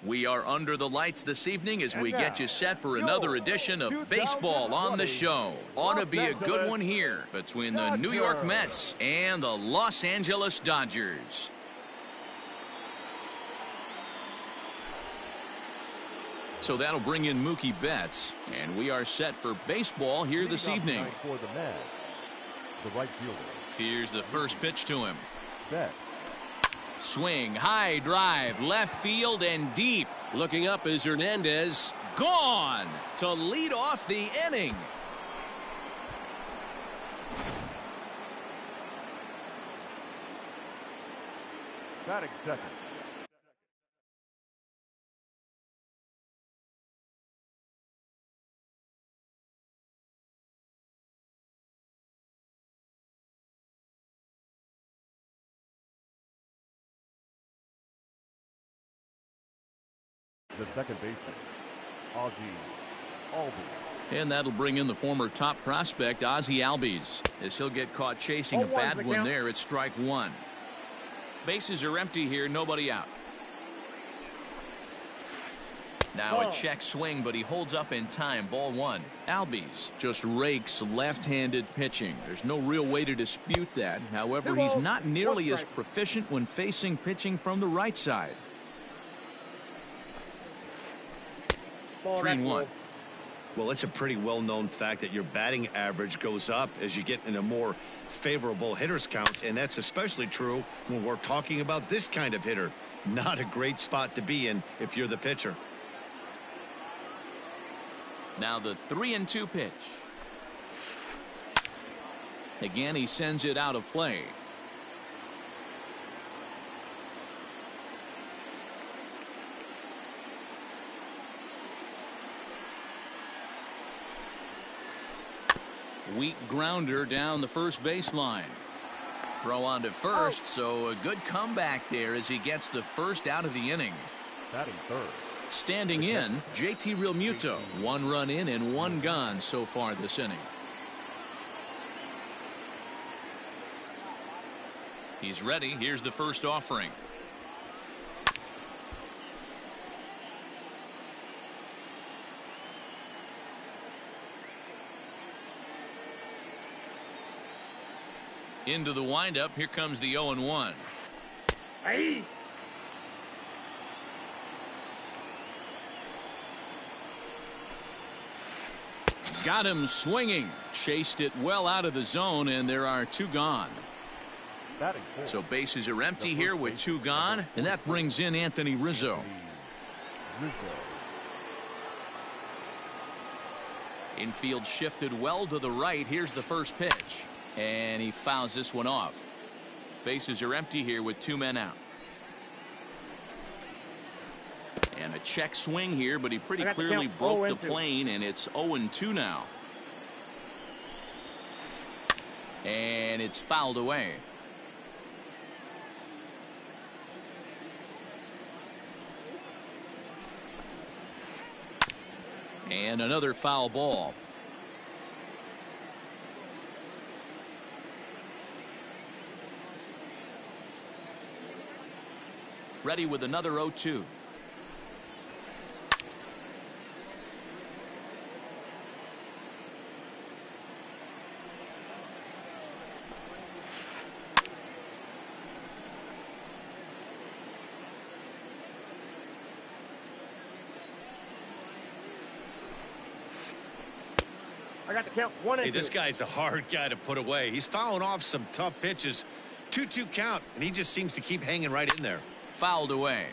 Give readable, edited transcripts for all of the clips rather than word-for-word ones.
We are under the lights this evening as we get you set for another edition of baseball on the show. Ought to be a good one here between the New York Mets and the Los Angeles Dodgers. So that'll bring in Mookie Betts, and we are set for baseball here this evening. For the Mets, the right fielder. Here's the first pitch to him. Betts. Swing, high drive, left field and deep. Looking up is Hernandez. Gone to lead off the inning. Batting second. The second baseman, Ozzie Albies. And that'll bring in the former top prospect, Ozzie Albies, as he'll get caught chasing a bad one there at strike one. Bases are empty here, nobody out. Now a check swing, but he holds up in time. Ball one. Albies just rakes left-handed pitching. There's no real way to dispute that. However, he's not nearly as proficient when facing pitching from the right side. 3-1. Well, it's a pretty well-known fact that your batting average goes up as you get into more favorable hitters counts, and that's especially true when we're talking about this kind of hitter. Not a great spot to be in if you're the pitcher. Now the 3-2 pitch. Again, he sends it out of play. Weak grounder down the first baseline. Throw on to first, so a good comeback there as he gets the first out of the inning. Batting third. Standing in, JT Realmuto. 1 run in and 1 gone so far this inning. He's ready. Here's the first offering. Into the windup. Here comes the 0-1. Hey. Got him swinging. Chased it well out of the zone, and there are 2 gone. So bases are empty here with 2 gone, and that brings in Anthony Rizzo. Infield shifted well to the right. Here's the first pitch. And he fouls this one off. Bases are empty here with 2 men out. And a check swing here, but he pretty clearly broke the plane, and it's 0-2 now. And it's fouled away. And another foul ball. Ready with another 0-2. I got the count. 1-2. Hey, this guy's a hard guy to put away. He's fouling off some tough pitches. 2-2 count, and he just seems to keep hanging right in there. Fouled away.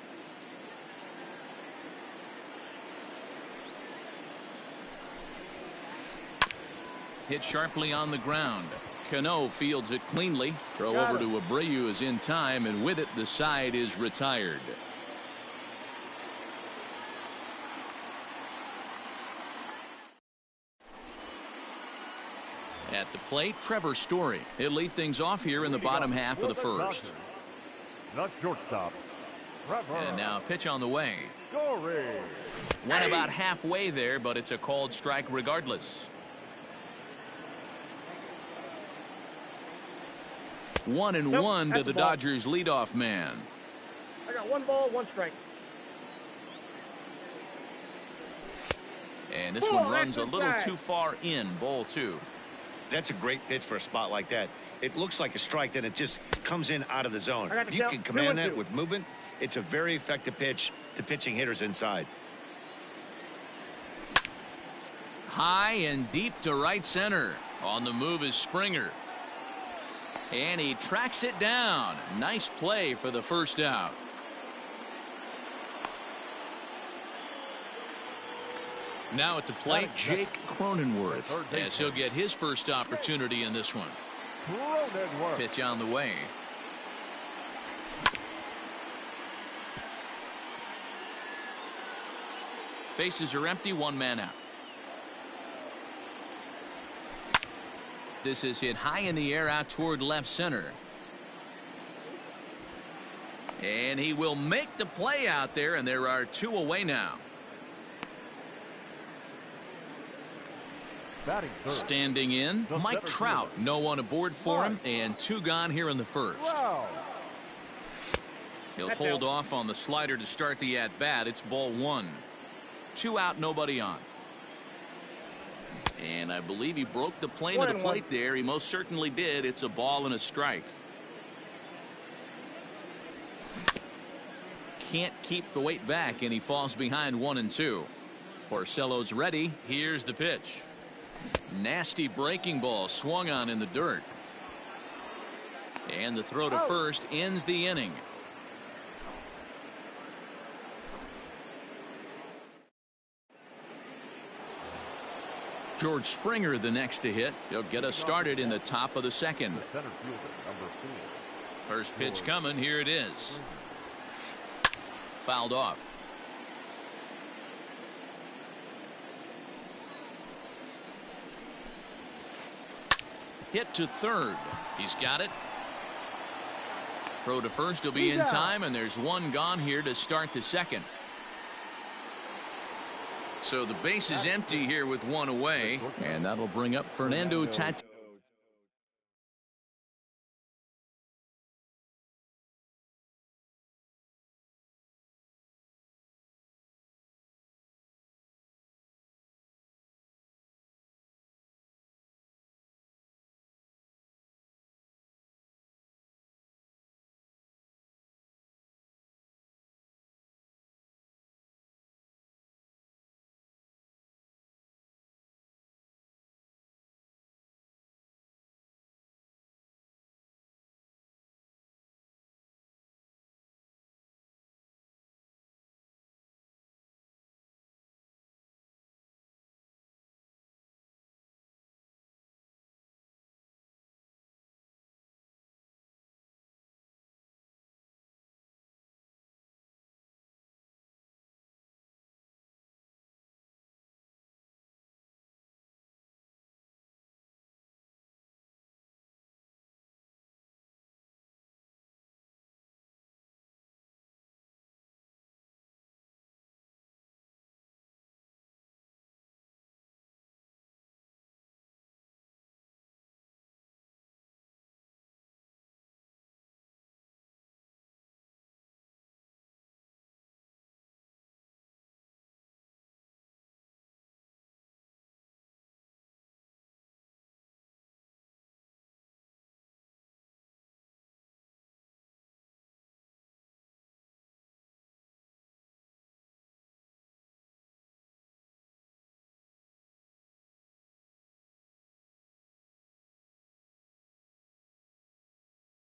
Hit sharply on the ground. Cano fields it cleanly. Throw over to Abreu is in time, and with it the side is retired. At the plate, Trevor Story. He'll lead things off here in the bottom half of the first. Not shortstop. And now pitch on the way. Story. Went about halfway there, but it's a called strike regardless. 1-1 to the Dodgers leadoff man. I got 1 ball, 1 strike. And this one runs a little too far in, ball 2. That's a great pitch for a spot like that. It looks like a strike, then it just comes in out of the zone. If you can command that with movement, it's a very effective pitch to pitching hitters inside. High and deep to right center. On the move is Springer. And he tracks it down. Nice play for the first out. Now at the plate, Jake Cronenworth, as he'll get his first opportunity in this one. Pitch on the way. Bases are empty, one man out. This is hit high in the air out toward left center. And he will make the play out there, and there are 2 away now. Standing in, Mike Trout. No one aboard for him, and 2 gone here in the first. He'll hold off on the slider to start the at-bat. It's ball 1. 2 out, nobody on. And I believe he broke the plane of the plate there. He most certainly did. It's a ball and a strike. Can't keep the weight back, and he falls behind 1 and 2. Porcello's ready. Here's the pitch. Nasty breaking ball swung on in the dirt. And the throw to first ends the inning. George Springer the next to hit. He'll get us started in the top of the second. First pitch coming. Here it is. Fouled off. Hit to third. He's got it. Throw to first will be in time, and there's 1 gone here to start the second. So the base is empty here with 1 away, and that'll bring up Fernando Tatis.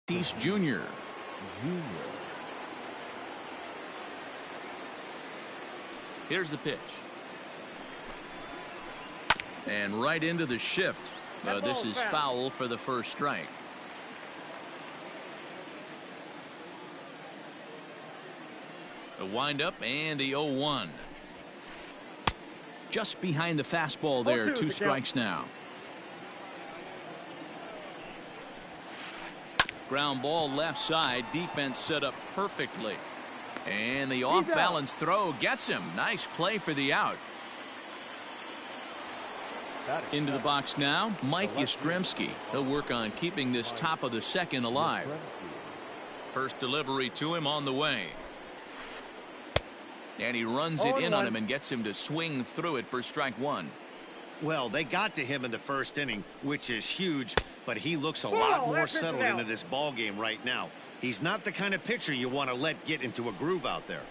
Tatis Jr. Here's the pitch. And right into the shift. This is foul for the first strike. The windup and the 0-1. Just behind the fastball there. 2 strikes now. Ground ball left side. Defense set up perfectly. And the off-balance throw gets him. Nice play for the out. Into the box now, Mike Yastrzemski. He'll work on keeping this top of the second alive. First delivery to him on the way. And he runs it in on him and gets him to swing through it for strike one. Well, they got to him in the first inning, which is huge, but he looks a lot more settled into this ball game right now. He's not the kind of pitcher you want to let get into a groove out there.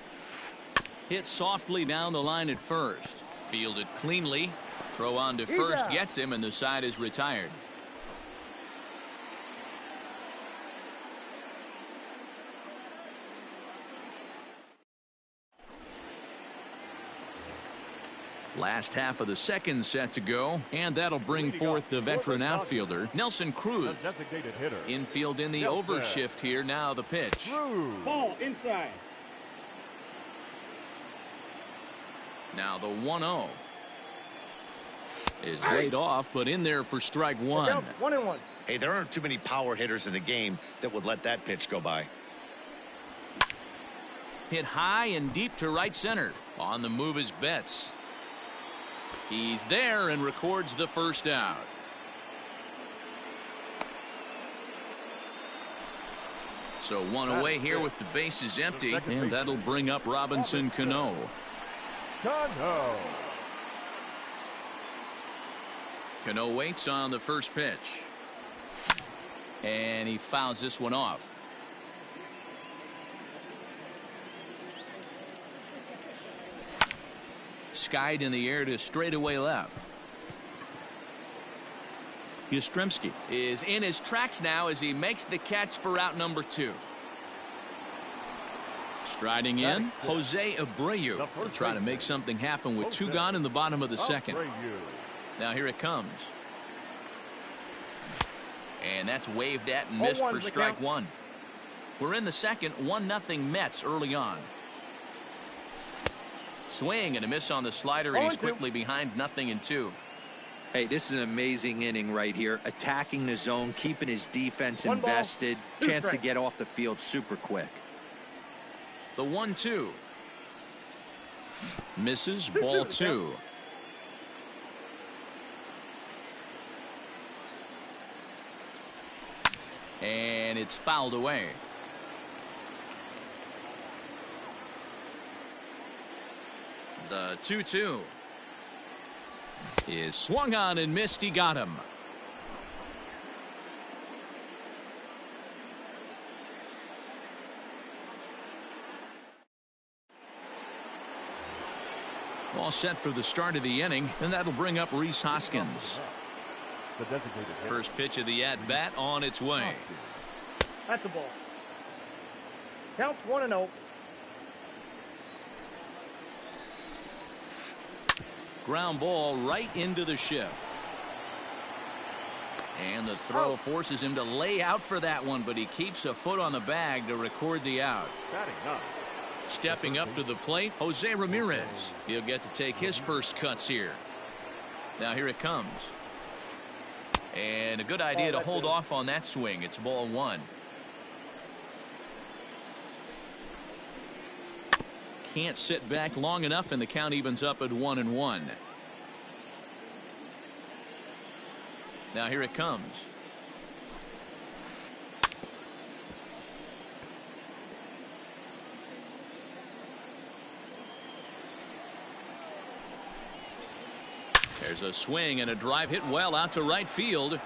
Hit softly down the line at first. Fielded cleanly. Throw on to first gets him, and the side is retired. Last half of the second set to go, and that'll bring forth the veteran outfielder, Nelson Cruz. Infield in the overshift here. Now the pitch. Ball inside. Now the 1-0 is laid off, but in there for strike one. 1-1. Hey, there aren't too many power hitters in the game that would let that pitch go by. Hit high and deep to right center. On the move is Betts. He's there and records the first out. So one away here with the bases empty, and that'll bring up Robinson Cano. Cano waits on the first pitch, and he fouls this one off. Skied in the air to straightaway left. Yastrzemski is in his tracks now as he makes the catch for out number 2. Striding in, Jose Abreu will try to make something happen with 2 gone in the bottom of the second. Now here it comes. And that's waved at and missed for strike one. We're in the second, 1-0 Mets early on. Swing and a miss on the slider, and he's quickly behind 0-2. Hey, this is an amazing inning right here. Attacking the zone, keeping his defense invested. Chance to get off the field super quick. The 1-2. Misses, ball 2. And it's fouled away. The 2-2 is swung on and missed. He got him. All set for the start of the inning, and that'll bring up Rhys Hoskins. First pitch of the at-bat on its way. That's a ball. Counts 1-0. Ground ball right into the shift. And the throw forces him to lay out for that one, but he keeps a foot on the bag to record the out. Stepping up to the plate, Jose Ramirez. He'll get to take his first cuts here. Now here it comes. And a good idea to hold off on that swing. It's ball 1. Can't sit back long enough, and the count evens up at 1-1. Now here it comes. There's a swing and a drive hit well out to right field.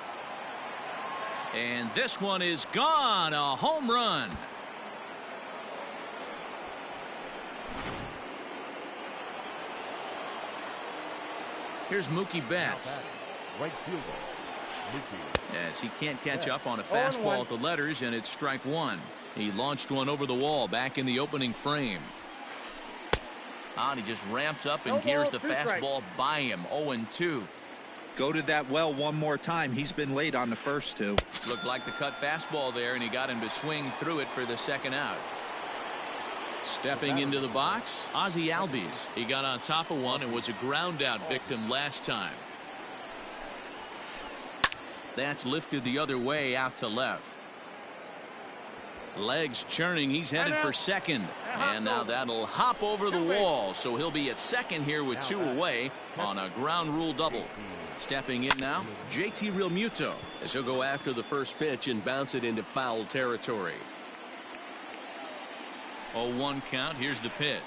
And this one is gone. A home run. Here's Mookie Betts. Right fielder, Yes, he can't catch up on a fastball at the letters, and it's strike one. He launched one over the wall back in the opening frame. And he just ramps up and gears the fastball by him. 0-2. Go to that well one more time. He's been late on the first 2. Looked like the cut fastball there, and he got him to swing through it for the second out. Stepping into the box, Ozzie Albies. He got on top of one and was a ground out victim last time. That's lifted the other way out to left. Legs churning. He's headed for second. And now that'll hop over the wall. So he'll be at second here with 2 away on a ground rule double. Stepping in now, JT Realmuto, as he'll go after the first pitch and bounce it into foul territory. 0-1 count. Here's the pitch.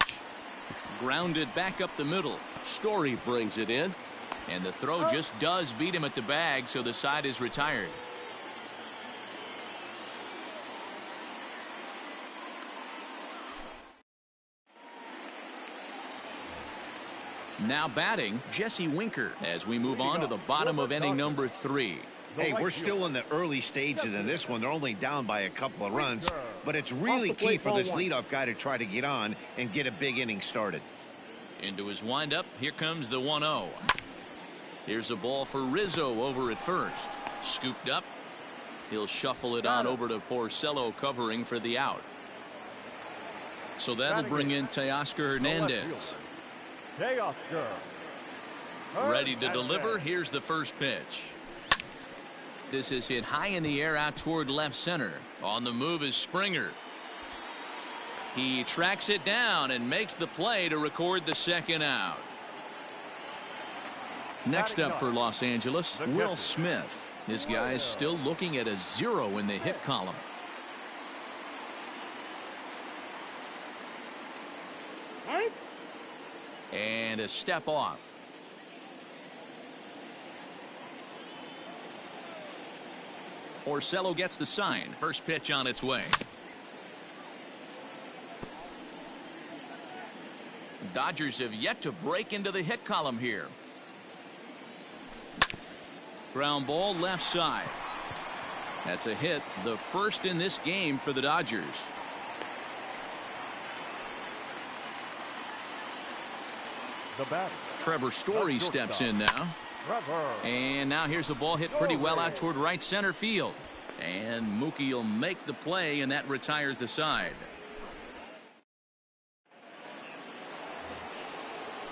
Grounded back up the middle. Story brings it in. And the throw just does beat him at the bag, so the side is retired. Now batting, Jesse Winker, as we move on to the bottom of inning number 3. Hey, we're still in the early stages of this one. They're only down by a couple of runs, but it's really key for this leadoff guy to try to get on and get a big inning started. Into his windup, here comes the 1-0. Here's a ball for Rizzo over at first. Scooped up. He'll shuffle it on over to Porcello covering for the out. So that'll bring in Teoscar Hernandez. Ready to deliver. Here's the first pitch. This is hit high in the air out toward left center. On the move is Springer. He tracks it down and makes the play to record the second out. Next up for Los Angeles, Will Smith. His guy's still looking at a 0 in the hit column. And a step off. Porcello gets the sign. First pitch on its way. Dodgers have yet to break into the hit column here. Ground ball left side. That's a hit, the first in this game for the Dodgers. Trevor Story steps in now. And now here's a ball hit pretty well out toward right center field. And Mookie will make the play, and that retires the side.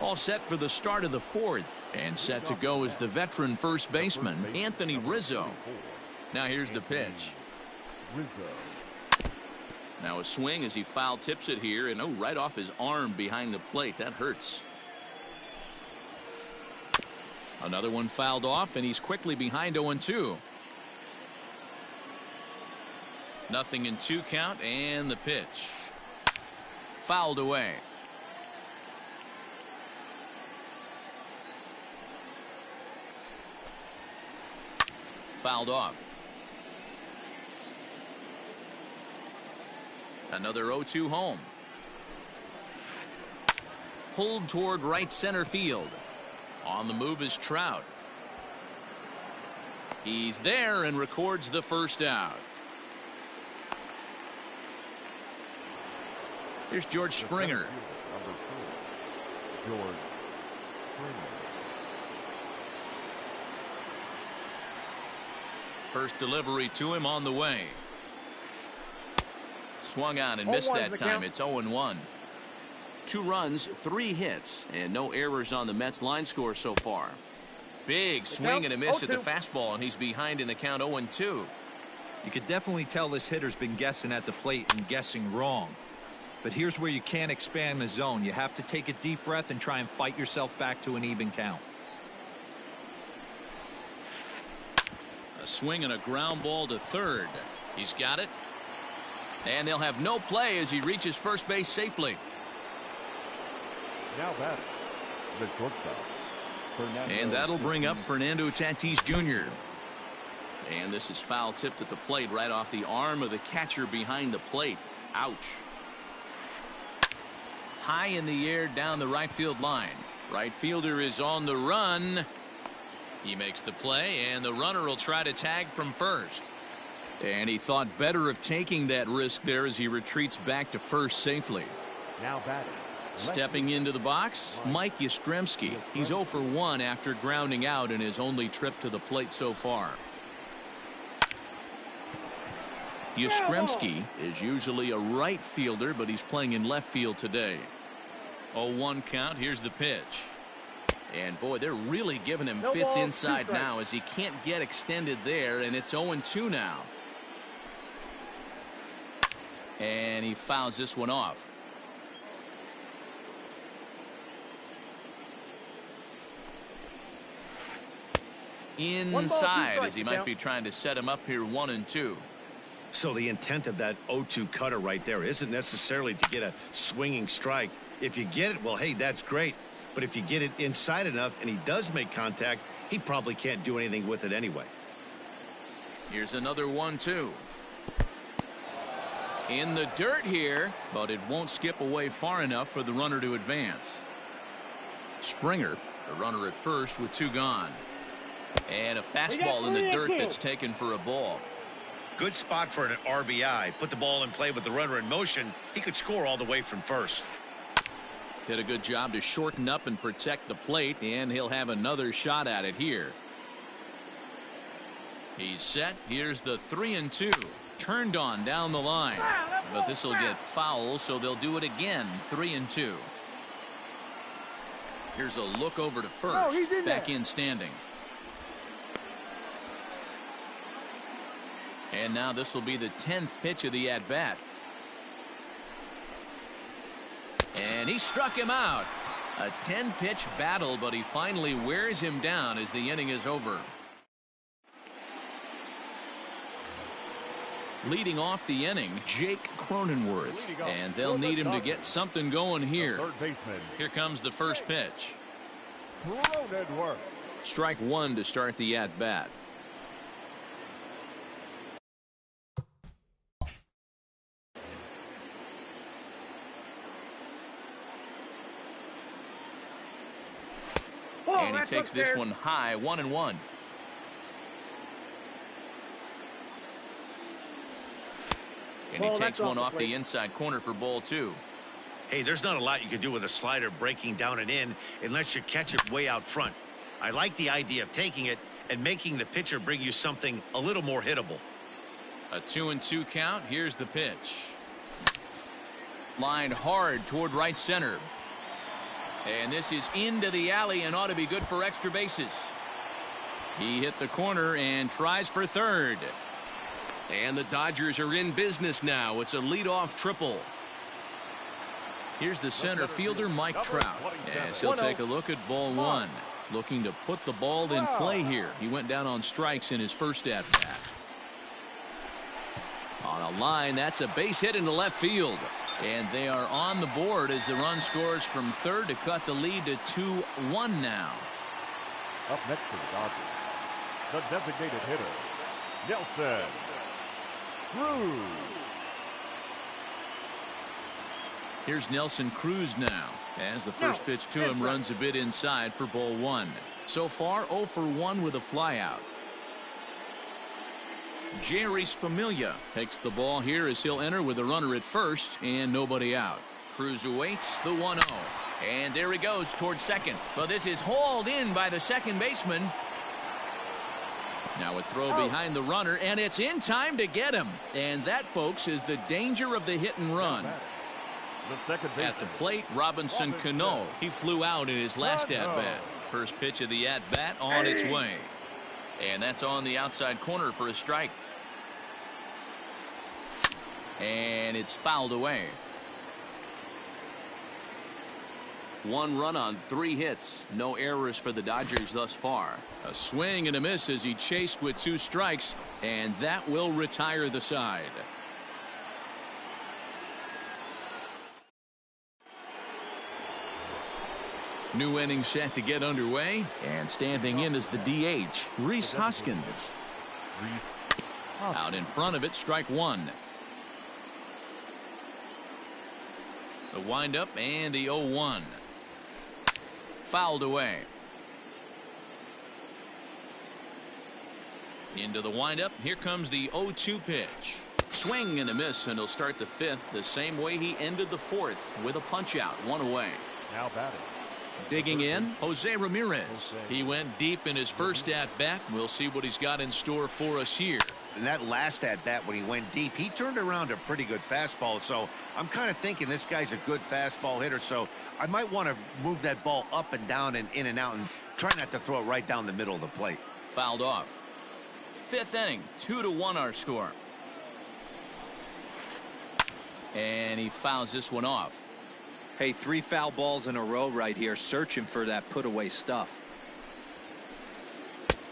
All set for the start of the 4th, and set to go is the veteran first baseman, Anthony Rizzo. Now here's the pitch. Now a swing as he foul tips it here, and right off his arm behind the plate. That hurts. Another one fouled off, and he's quickly behind 0-2. Nothing in 2 count, and the pitch. Fouled away. Fouled off. Another 0-2 home. Pulled toward right center field. On the move is Trout. He's there and records the first out. Here's George Springer. First delivery to him on the way. Swung on and missed that time. It's 0-1. 2 runs, 3 hits, and no errors on the Mets line score so far. Big swing and a miss at the fastball, and he's behind in the count 0-2. You could definitely tell this hitter's been guessing at the plate and guessing wrong. But here's where you can't expand the zone. You have to take a deep breath and try and fight yourself back to an even count. A swing and a ground ball to third. He's got it. And they'll have no play as he reaches first base safely. Now batting, the shortstop. And that'll bring up Fernando Tatis Jr. And this is foul tipped at the plate right off the arm of the catcher behind the plate. Ouch. High in the air down the right field line. Right fielder is on the run. He makes the play, and the runner will try to tag from first. And he thought better of taking that risk there as he retreats back to first safely. Now batting. Stepping into the box, Mike Yastrzemski. He's 0 for 1 after grounding out in his only trip to the plate so far. Yastrzemski is usually a right fielder, but he's playing in left field today. 0-1 count. Here's the pitch. And boy, they're really giving him fits inside now as he can't get extended there, and it's 0-2 now. And he fouls this one off. Inside as he might be trying to set him up here 1-2. So the intent of that 0-2 cutter right there isn't necessarily to get a swinging strike. If you get it, well, hey, that's great. But if you get it inside enough and he does make contact, he probably can't do anything with it anyway. Here's another 1-2. In the dirt here, but it won't skip away far enough for the runner to advance. Springer, the runner at first with 2 gone. And a fastball in the dirt that's taken for a ball. Good spot for an RBI. Put the ball in play with the runner in motion. He could score all the way from first. Did a good job to shorten up and protect the plate, and he'll have another shot at it here. He's set. Here's the 3-2. Turned on down the line, but this will get foul, so they'll do it again. 3-2. Here's a look over to first. Back in standing. And now this will be the 10th pitch of the at-bat. And he struck him out. A 10-pitch battle, but he finally wears him down as the inning is over. Leading off the inning, Jake Cronenworth. And they'll need him to get something going here. Here comes the first pitch. Strike 1 to start the at-bat. And he takes this one high, 1-1. And he takes one off the inside corner for ball 2. Hey, there's not a lot you can do with a slider breaking down and in unless you catch it way out front. I like the idea of taking it and making the pitcher bring you something a little more hittable. A 2-2 count. Here's the pitch. Lined hard toward right center. And this is into the alley and ought to be good for extra bases. He hit the corner and tries for third. And the Dodgers are in business now. It's a leadoff triple. Here's the center fielder, Mike Trout, as he'll take a look at ball 1. Looking to put the ball in play here. He went down on strikes in his first at-bat. On a line, that's a base hit into left field. And they are on the board as the run scores from third to cut the lead to 2-1 now. Up next for the Dodgers, the designated hitter, Nelson Cruz. Here's Nelson Cruz now, as the first pitch to him runs a bit inside for ball 1. So far, 0 for 1 with a flyout. Jerry's Familia takes the ball here as he'll enter with a runner at first and nobody out. Cruz awaits the 1-0. And there he goes towards second. But this is hauled in by the second baseman. Now a throw behind the runner, and it's in time to get him. And that, folks, is the danger of the hit and run. At the plate, Robinson Cano. He flew out in his last at-bat. First pitch of the at-bat on its way. And that's on the outside corner for a strike. And it's fouled away. 1 run on 3 hits. No errors for the Dodgers thus far. A swing and a miss as he chased with 2 strikes, and that will retire the side. New inning set to get underway, and standing in is the DH, Rhys Hoskins. Out in front of it, strike 1. The windup and the 0-1. Fouled away. Into the windup. Here comes the 0-2 pitch. Swing and a miss, and he'll start the 5th the same way he ended the 4th with a punch out, 1 away. Now batting. Digging in, Jose Ramirez. He went deep in his first at-bat. We'll see what he's got in store for us here. In that last at-bat when he went deep, he turned around a pretty good fastball. So I'm kind of thinking this guy's a good fastball hitter. So I might want to move that ball up and down and in and out and try not to throw it right down the middle of the plate. Fouled off. 5th inning, 2-1 our score. And he fouls this one off. Hey, 3 foul balls in a row right here, searching for that put away stuff.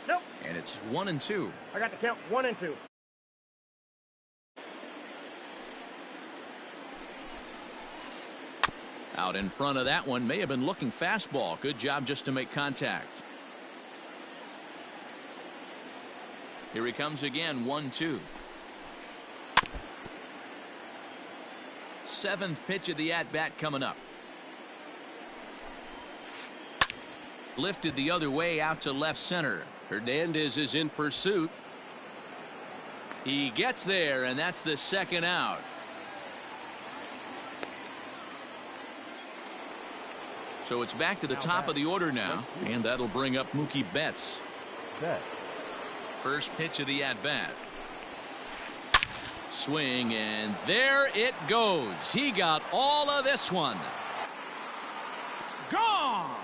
Nope. And it's 1-2. I got the count 1-2. Out in front of that one, may have been looking fastball. Good job just to make contact. Here he comes again, 1-2. Seventh pitch of the at-bat coming up. Lifted the other way out to left center. Hernandez is in pursuit. He gets there, and that's the second out. So it's back to the top of the order now, and that'll bring up Mookie Betts. First pitch of the at-bat. Swing, and there it goes. He got all of this one. Gone!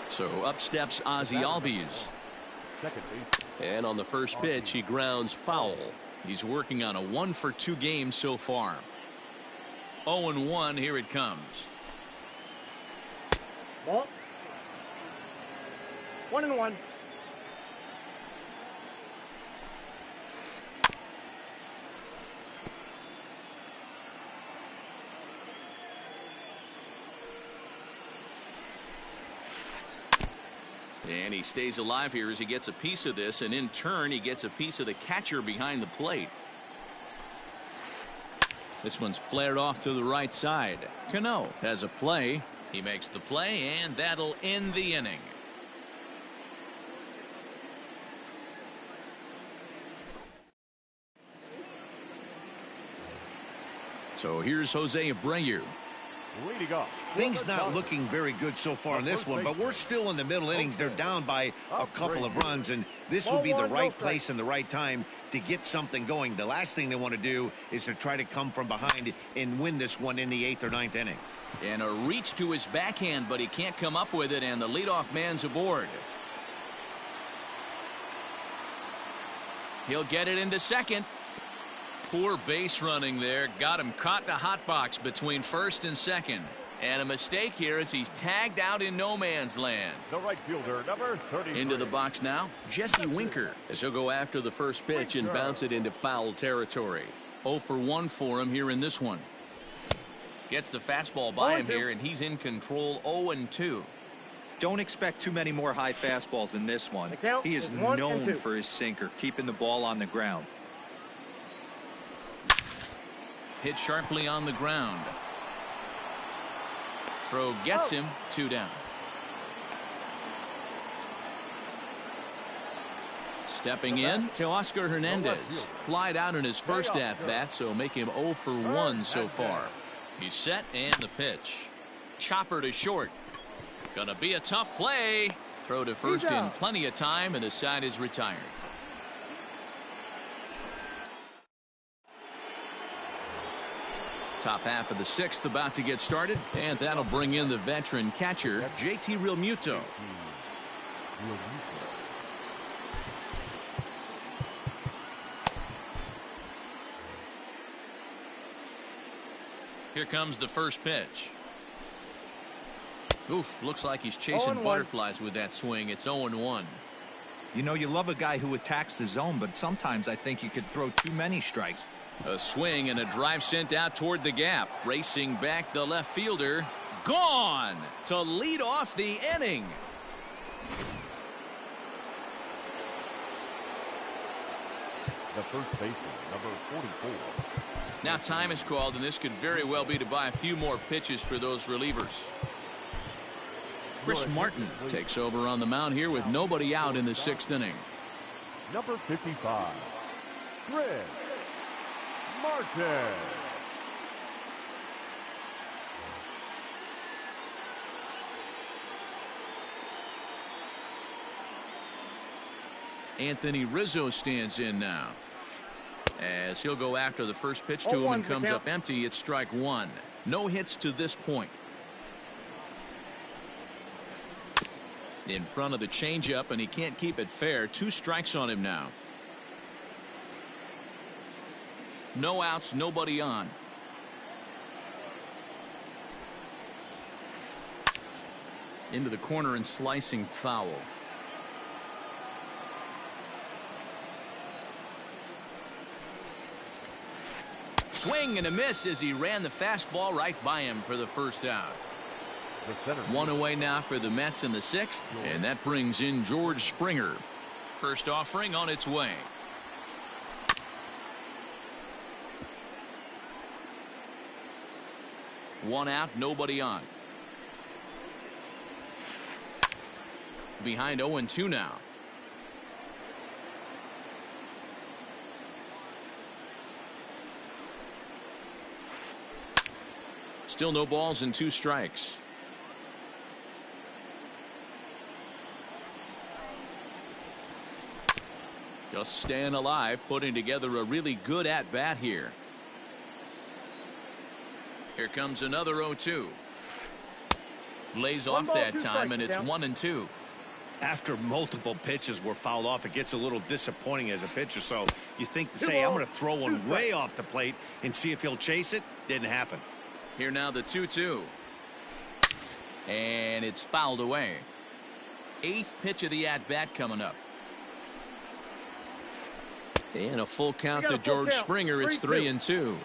So up steps Ozzie Albies. Second base. And on the first pitch, he grounds foul. He's working on a 1-for-2 game so far. 0-1, here it comes. Ball. 1-1. And he stays alive here as he gets a piece of this, and in turn he gets a piece of the catcher behind the plate. This one's flared off to the right side. Cano has a play. He makes the play, and that'll end the inning. So here's Jose Abreu. Leading up. Things not looking very good so far in this one, but we're still in the middle innings. They're down by a couple of runs, and this would be the right place and the right time to get something going. The last thing they want to do is to try to come from behind and win this one in the 8th or 9th inning. And a reach to his backhand, but he can't come up with it, and the leadoff man's aboard. He'll get it into second. Poor base running there. Got him caught in a hot box between first and second. And a mistake here as he's tagged out in no man's land. The right fielder, number 33. Into the box now, Jesse Winker, as he'll go after the first pitch and bounce it into foul territory. 0-for-1 for him here in this one. Gets the fastball by him here, and he's in control. 0-2. Don't expect too many more high fastballs in this one. He is 1-2. known for his sinker, keeping the ball on the ground. Hit sharply on the ground. Throw gets him. 2 down. Stepping in to Oscar Hernandez. Flied out in his first at-bat, so make him 0-for-1 so far. He's set, and the pitch. Chopper to short. Gonna be a tough play. Throw to first in plenty of time, and the side is retired. Top half of the 6th about to get started, and that'll bring in the veteran catcher, JT Realmuto. Here comes the first pitch. Oof, looks like he's chasing butterflies with that swing. It's 0-1. You know, you love a guy who attacks the zone, but sometimes I think you could throw too many strikes. A swing and a drive sent out toward the gap. Racing back the left fielder. Gone to lead off the inning. The first baseman, number 44. Now time is called, and this could very well be to buy a few more pitches for those relievers. Chris Martin takes over on the mound here with nobody out in the 6th inning. Number 55, Chris Martin. Anthony Rizzo stands in now, as he'll go after the first pitch to him and comes up empty. It's strike 1. No hits to this point. In front of the changeup, and he can't keep it fair. 2 strikes on him now. No outs, nobody on. Into the corner and slicing foul. swing and a miss as he ran the fastball right by him for the first out. The center. One away now for the Mets in the sixth, and that brings in George Springer. First offering on its way. One out, nobody on. Behind 0-2 now. Still no balls and 2 strikes. Just staying alive, putting together a really good at-bat here. Here comes another 0-2. Lays off that time, and it's 1-2. After multiple pitches were fouled off, it gets a little disappointing as a pitcher. So you think, say, I'm going to throw one way off the plate and see if he'll chase it. Didn't happen. Here now the 2-2. And it's fouled away. 8th pitch of the at-bat coming up. And a full count to George Springer. It's 3-2.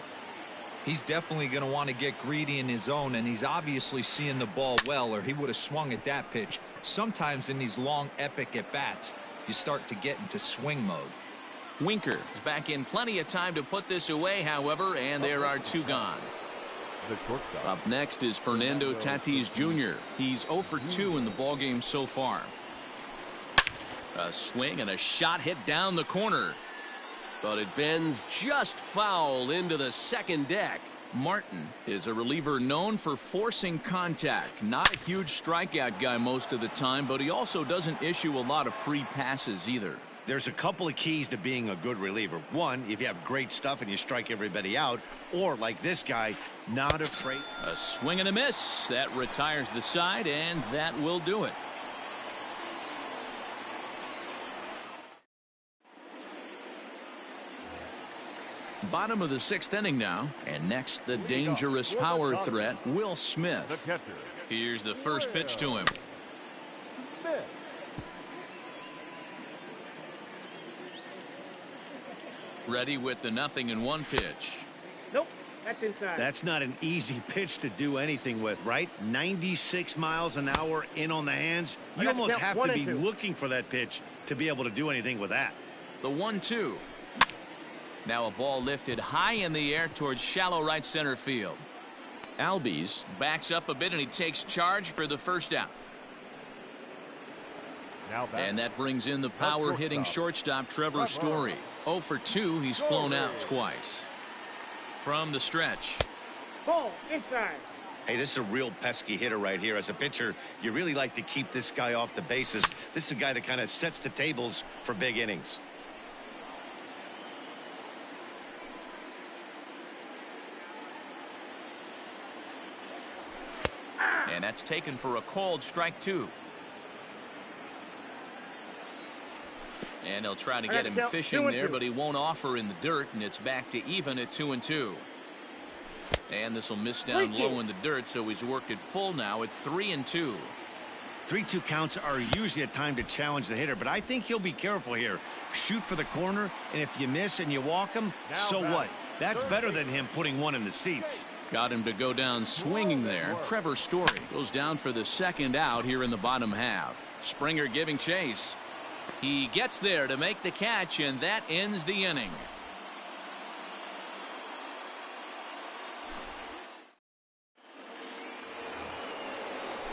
He's definitely going to want to get greedy in his zone, and he's obviously seeing the ball well, or he would have swung at that pitch. Sometimes in these long, epic at-bats, you start to get into swing mode. Winker is back in plenty of time to put this away, however, and there are 2 gone. Up next is Fernando Tatis Jr. He's 0 for 2 in the ballgame so far. A swing and a shot hit down the corner. But it bends just foul into the second deck. Martin is a reliever known for forcing contact. Not a huge strikeout guy most of the time, but he also doesn't issue a lot of free passes either. There's a couple of keys to being a good reliever. One, if you have great stuff and you strike everybody out, or like this guy, not afraid. A swing and a miss. That retires the side, and that will do it. Bottom of the 6th inning now, and next the dangerous power threat, Will Smith. The catcher. Here's the first pitch to him. Smith. Ready with the 0-1 pitch. Nope, that's inside. That's not an easy pitch to do anything with, right? 96 miles an hour in on the hands. You almost have to be looking for that pitch to be able to do anything with that. The 1-2. Now a ball lifted high in the air towards shallow right center field. Albies backs up a bit, and he takes charge for the first out. And that brings in the power hitting shortstop Trevor Story. 0 for 2. He's flown out twice. From the stretch. Ball inside. Hey, this is a real pesky hitter right here. As a pitcher, you really like to keep this guy off the bases. This is a guy that kind of sets the tables for big innings. And that's taken for a called strike 2. And he'll try to get him fishing there, but he won't offer in the dirt, and it's back to even at 2-2. And this will miss down low in the dirt, so he's worked it full now at 3-2. 3-2 counts are usually a time to challenge the hitter, but I think he'll be careful here. Shoot for the corner, and if you miss and you walk him, so what? That's better than him putting one in the seats. Got him to go down swinging there. Trevor Story goes down for the second out here in the bottom half. Springer giving chase. He gets there to make the catch, and that ends the inning.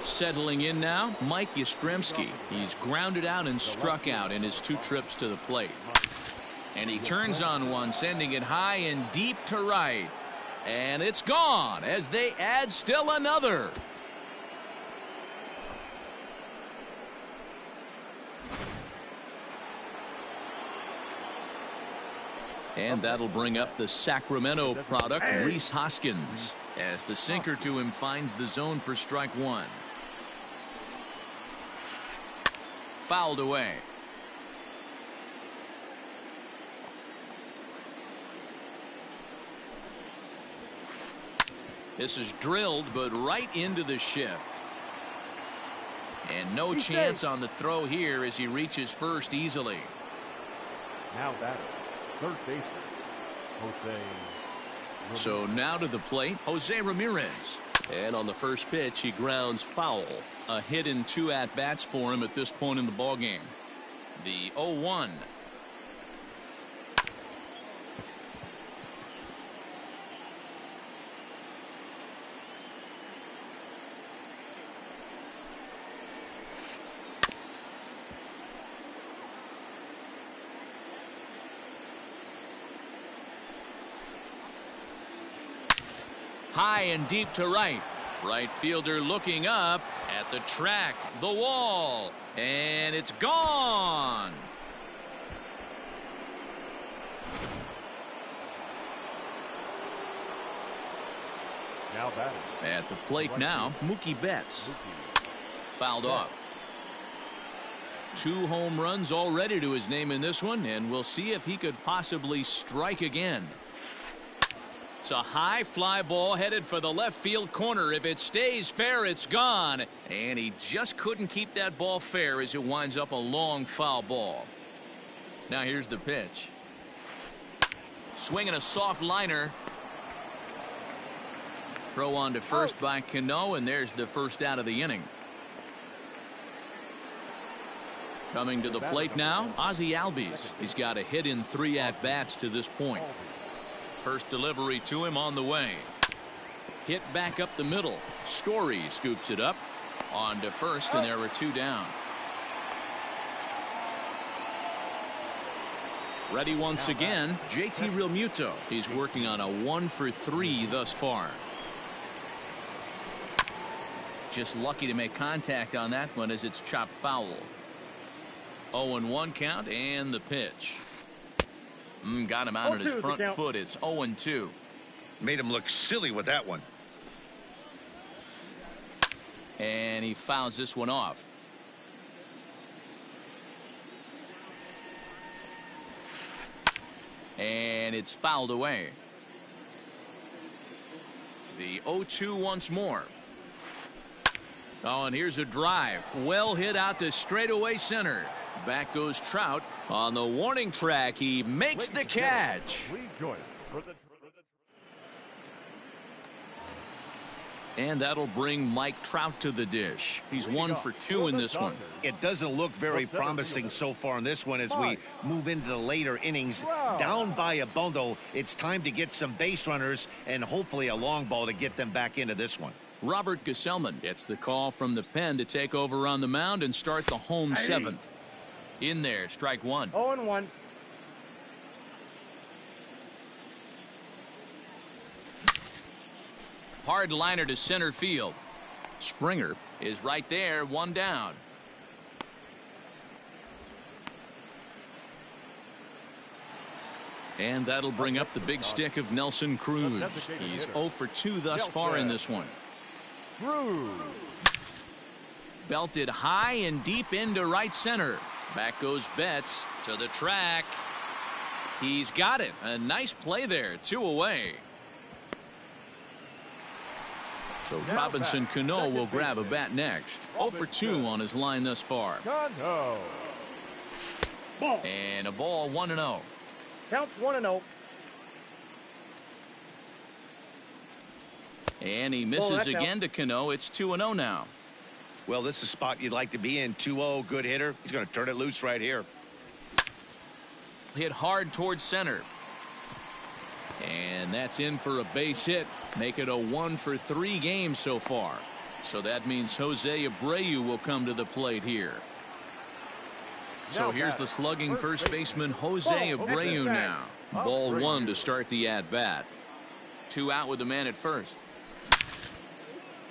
Settling in now, Mike Yastrzemski. He's grounded out and struck out in his 2 trips to the plate. And he turns on one, sending it high and deep to right. And it's gone as they add still another. And that'll bring up the Sacramento product, Rhys Hoskins, as the sinker to him finds the zone for strike 1. Fouled away. This is drilled, but right into the shift. And no chance on the throw here as he reaches first easily. Now batter, third baseman, Jose So now to the plate, Jose Ramirez. And on the first pitch, he grounds foul. A hit in 2 at-bats for him at this point in the ballgame. The 0-1. High and deep to right. Right fielder looking up at the track, the wall, and it's gone. Now batting. At the plate now, Mookie Betts. Fouled off. 2 home runs already to his name in this one, and we'll see if he could possibly strike again. It's a high fly ball headed for the left field corner. If it stays fair, it's gone. And he just couldn't keep that ball fair as it winds up a long foul ball. Now here's the pitch. Swinging a soft liner. Throw on to first by Cano, and there's the first out of the inning. Coming to the plate now, Ozzie Albies. He's got a hit in 3 at-bats to this point. First delivery to him on the way. Hit back up the middle. Story scoops it up. On to first, and there are 2 down. Ready once again, JT Realmuto. He's working on a 1-for-3 thus far. Just lucky to make contact on that one as it's chopped foul. 0-1 count, and the pitch. Got him out on his front foot. It's 0-2. Made him look silly with that one. And he fouls this one off. And it's fouled away. The 0-2 once more. Oh, and here's a drive. Well hit out to straightaway center. Back goes Trout. On the warning track, he makes the catch. And that'll bring Mike Trout to the dish. He's 1 for 2 in this one. It doesn't look very promising so far in this one as we move into the later innings. Down by a bundle, it's time to get some base runners and hopefully a long ball to get them back into this one. Robert Gesellman gets the call from the pen to take over on the mound and start the home 7th. In there, strike 1. 0-1. Hard liner to center field. Springer is right there, 1 down. And that'll bring up the big stick of Nelson Cruz. He's 0 for 2 thus far in this one. Belted high and deep into right center. Back goes Betts to the track. He's got it. A nice play there. 2 away. So Robinson Cano will grab a bat next. 0 for 2 on his line thus far. And a ball, 1-0. Counts 1-0. And he misses again to Cano. It's 2-0 now. Well, this is a spot you'd like to be in. 2-0, good hitter. He's going to turn it loose right here. Hit hard towards center. And that's in for a base hit. Make it a 1 for 3 game so far. So that means Jose Abreu will come to the plate here. So here's the slugging first baseman Jose Abreu now. Ball 1 to start the at-bat. 2 out with the man at first.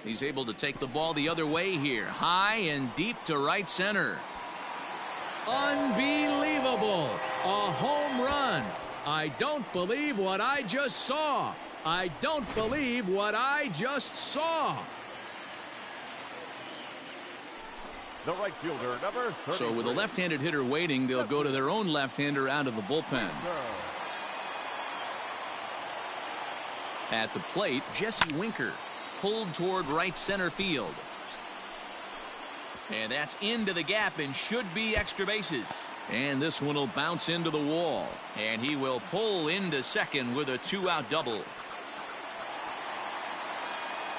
He's able to take the ball the other way here. High and deep to right center. Unbelievable. A home run. I don't believe what I just saw. I don't believe what I just saw. The right fielder, number 33. So with a left-handed hitter waiting, they'll go to their own left-hander out of the bullpen. At the plate, Jesse Winker. Pulled toward right center field. And that's into the gap and should be extra bases. And this one will bounce into the wall. And he will pull into second with a 2-out double.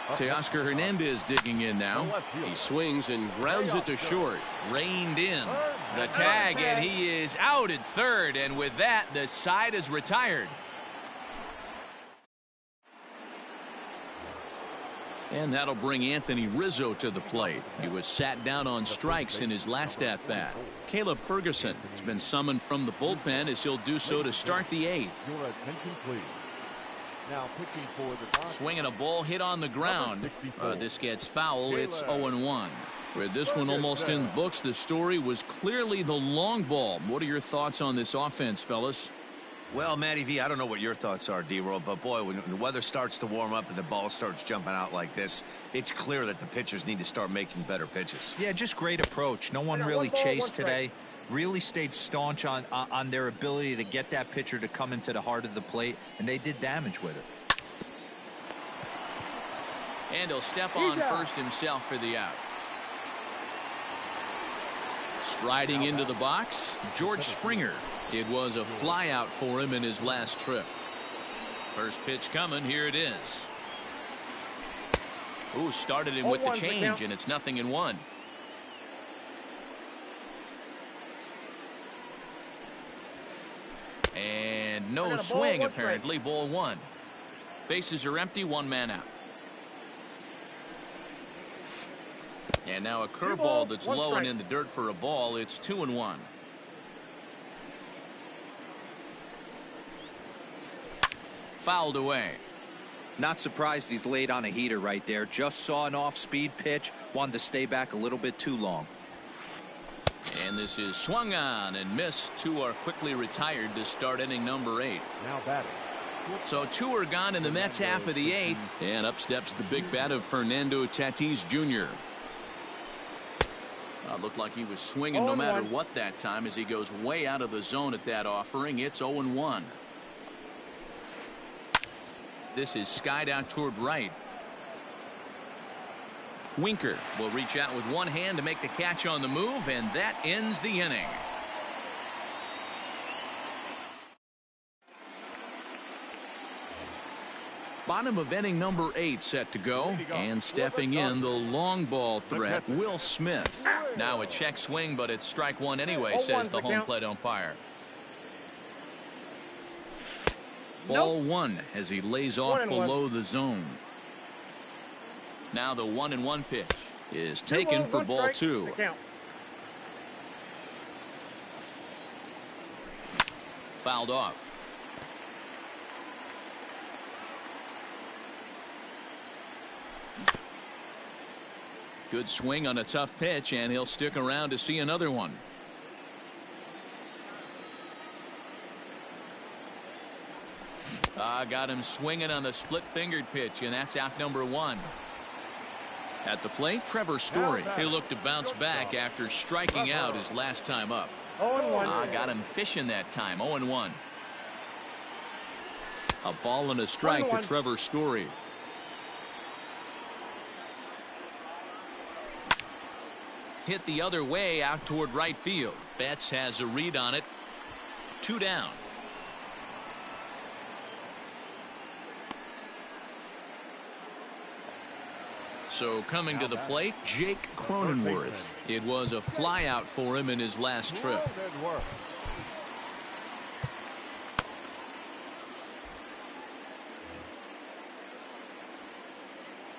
Teoscar Hernandez digging in now. He swings and grounds it to short. Reined in. The tag, and he is out at third, and with that, the side is retired. And that'll bring Anthony Rizzo to the plate. He was sat down on strikes in his last at-bat. Caleb Ferguson has been summoned from the bullpen as he'll do so to start the eighth. Your attention, please. Now pitching for the Dodgers. Swinging a ball hit on the ground. This gets foul. It's 0-1. With this one almost in the books, the story was clearly the long ball. What are your thoughts on this offense, fellas? Well, Matty V, I don't know what your thoughts are, D-Roll, but boy, when the weather starts to warm up and the ball starts jumping out like this, it's clear that the pitchers need to start making better pitches. Yeah, just great approach. No one really chased today. Really stayed staunch on their ability to get that pitcher to come into the heart of the plate, and they did damage with it. And he'll step on first himself for the out. Striding into the box, George Springer. It was a fly out for him in his last trip. First pitch coming. Here it is. Ooh, started him with the change, and it's 0-1. And no swing, apparently. Ball one. Bases are empty. One man out. And now a curveball that's low and in the dirt for a ball. It's 2-1. Fouled away. Not surprised he's laid on a heater right there. Just saw an off-speed pitch. Wanted to stay back a little bit too long. And this is swung on and missed. Two are quickly retired to start inning number 8. Now batting. So two are gone in the Mets half of the 8th. And up steps the big bat of Fernando Tatis Jr. Looked like he was swinging no matter what that time as he goes way out of the zone at that offering. It's 0-1. This is skied out toward right. Winker will reach out with one hand to make the catch on the move, and that ends the inning. Bottom of inning number 8 set to go, and stepping in the long ball threat, Will Smith. Now a check swing, but it's strike one anyway, says the home plate umpire. Ball one as he lays off below the zone. Now the 1-1 pitch is taken for ball 2. Fouled off. Good swing on a tough pitch, and he'll stick around to see another one. Got him swinging on the split-fingered pitch, and that's out number 1. At the plate, Trevor Story. He'll look to bounce back after striking out his last time up. Got him fishing that time. 0-1. A ball and a strike to Trevor Story. Hit the other way out toward right field. Betts has a read on it. 2 down. So coming to the plate, Jake Cronenworth. It was a flyout for him in his last trip.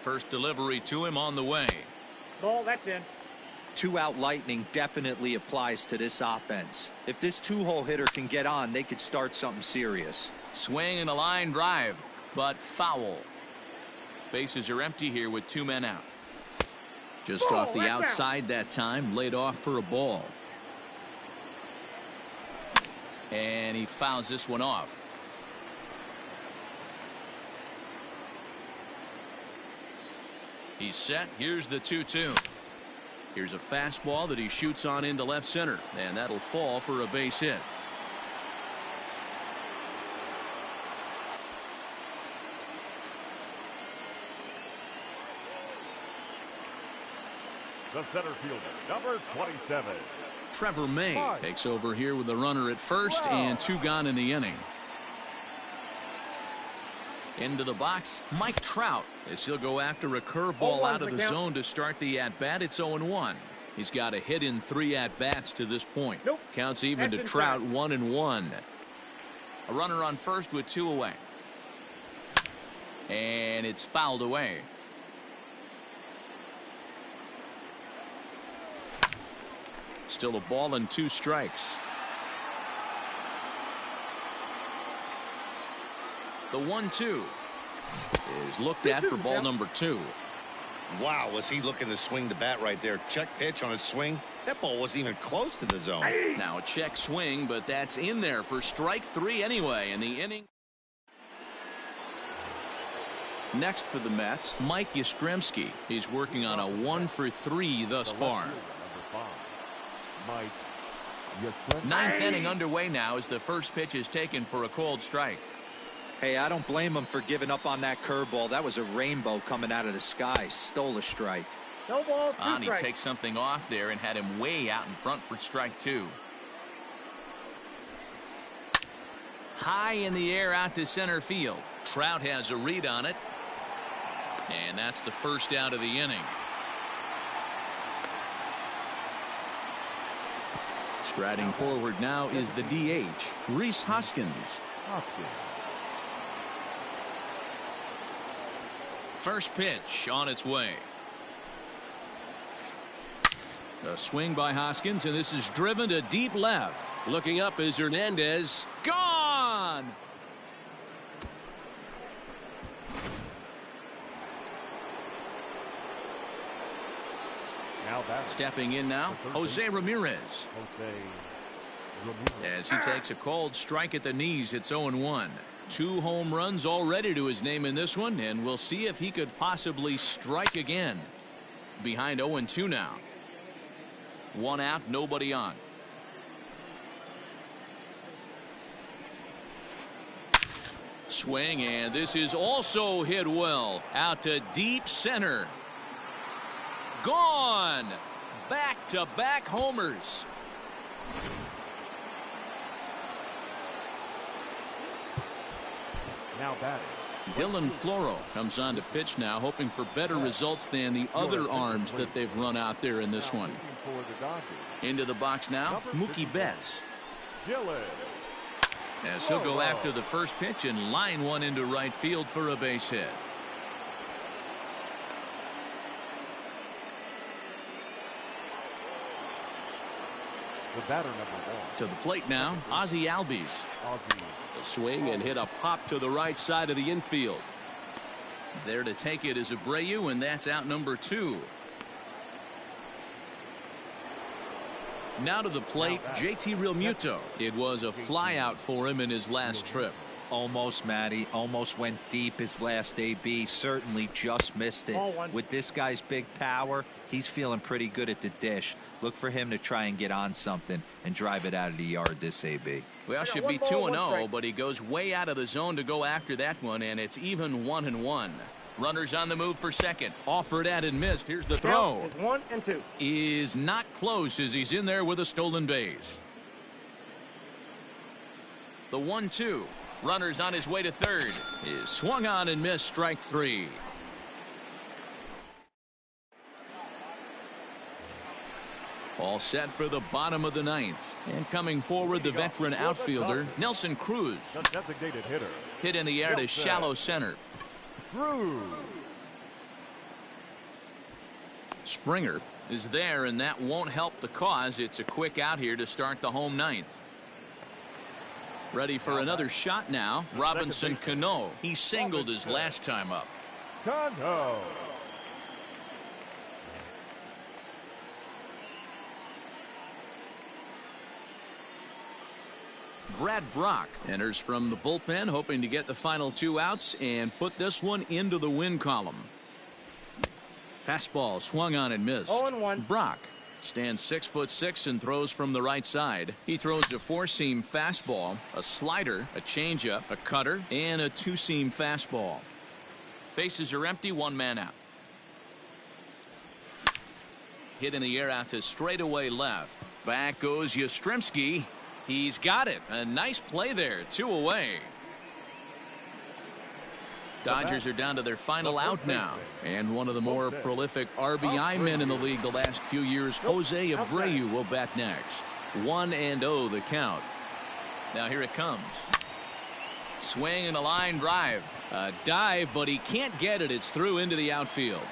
First delivery to him on the way. Ball, that's in. 2-out lightning definitely applies to this offense. If this 2-hole hitter can get on, they could start something serious. Swing and a line drive, but foul. Bases are empty here with 2 men out. Just off the outside that time, laid off for a ball. And he fouls this one off. He's set. Here's the 2-2. Here's a fastball that he shoots on into left center, and that'll fall for a base hit. The center fielder, number 27. Trevor May takes over here with a runner at first and 2 gone in the inning. Into the box, Mike Trout, as he'll go after a curveball out of the zone to start the at-bat. It's 0-1. He's got a hit in 3 at-bats to this point. Nope. Counts even to Trout, 1-1. A runner on first with 2 away. And it's fouled away. Still a ball and 2 strikes. The 1-2 is looked at for ball number 2. Wow, was he looking to swing the bat right there? Check pitch on a swing. That ball wasn't even close to the zone. Now a check swing, but that's in there for strike 3 anyway in the inning. Next for the Mets, Mike Yastrzemski. He's working on a 1-for-3 thus far. Ninth inning underway now as the first pitch is taken for a called strike. Hey, I don't blame him for giving up on that curveball. That was a rainbow coming out of the sky. Stole a strike. No ball, 2 And he strikes. takes something off there and had him way out in front for strike 2. High in the air out to center field. Trout has a read on it. And that's the first out of the inning. Striding forward now is the DH, Rhys Hoskins. First pitch on its way. A swing by Hoskins, and this is driven to deep left. Looking up is Hernandez. Gone! Now batting. Stepping in now, Jose Ramirez. As he takes a called strike at the knees, it's 0-1. 2 home runs already to his name in this one, and we'll see if he could possibly strike again. Behind 0-2 now. 1 out, nobody on. Swing, and this is also hit well. Out to deep center. Gone! Back-to-back homers. Now batting. Dylan Floro comes on to pitch now, hoping for better results than the other arms that they've run out there in this one. Into the box now, Mookie Betts. As he'll go after the first pitch and line one into right field for a base hit. The batter number 1. To the plate now, Ozzie Albies. A swing and hit a pop to the right side of the infield. There to take it is Abreu, and that's out number 2. Now to the plate, JT Realmuto. It was a flyout for him in his last trip. Almost, Matty. Almost went deep his last AB. Certainly just missed it. With this guy's big power, he's feeling pretty good at the dish. Look for him to try and get on something and drive it out of the yard this AB. Well, should be 2-0, but he goes way out of the zone to go after that one, and it's even 1-1. Runners on the move for second. Offered at and missed. Here's the throw. It's 1-2. Is not close as he's in there with a stolen base. The 1-2. Runners on his way to third. Is swung on and missed, strike 3. All set for the bottom of the 9th. And coming forward, the veteran outfielder, Nelson Cruz. The designated hitter. Hit in the air to shallow center. Cruz. Springer is there, and that won't help the cause. It's a quick out here to start the home 9th. Ready for another shot now. Robinson Cano. He singled his last time up. Cano. Brad Brock enters from the bullpen, hoping to get the final 2 outs and put this one into the win column. Fastball swung on and missed. 0-1. Brock stands 6'6" and throws from the right side. He throws a 4-seam fastball, a slider, a changeup, a cutter, and a 2-seam fastball. Bases are empty, 1 man out. Hit in the air out to straightaway left. Back goes Yastrzemski. He's got it. A nice play there. 2 away. Dodgers are down to their final out now. And one of the more prolific RBI men in the league the last few years, Jose Abreu, will bat next. 1-0 the count. Now here it comes. Swing and a line drive. A dive, but he can't get it. It's through into the outfield.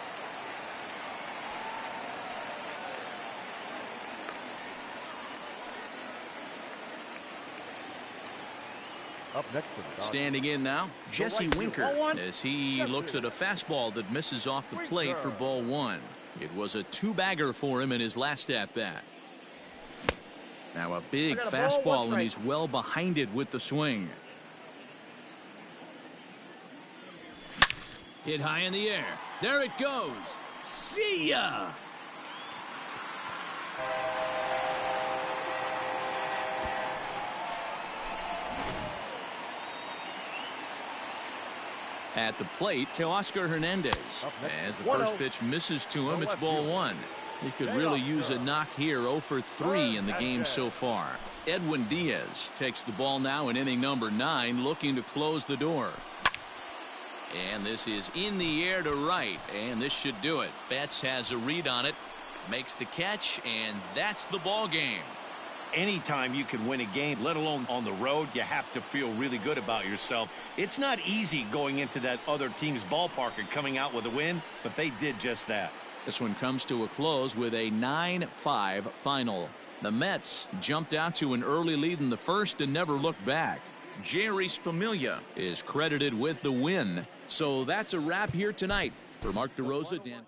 Up next to the Dodgers. Standing in now, Jesse Winker, as he looks at a fastball that misses off the plate for ball one. It was a two-bagger for him in his last at-bat. Now a big fastball, and he's well behind it with the swing. Hit high in the air. There it goes. See ya! At the plate, Teoscar Hernandez. As the first pitch misses to him, it's ball one. He could really use a knock here. 0 for 3 in the game so far. Edwin Diaz takes the ball now in inning number 9, looking to close the door. And this is in the air to right, and this should do it. Betts has a read on it, makes the catch, and that's the ball game. Anytime you can win a game, let alone on the road, you have to feel really good about yourself. It's not easy going into that other team's ballpark and coming out with a win, but they did just that. This one comes to a close with a 9-5 final. The Mets jumped out to an early lead in the first and never looked back. Jeurys Familia is credited with the win. So that's a wrap here tonight. For Mark DeRosa, Dan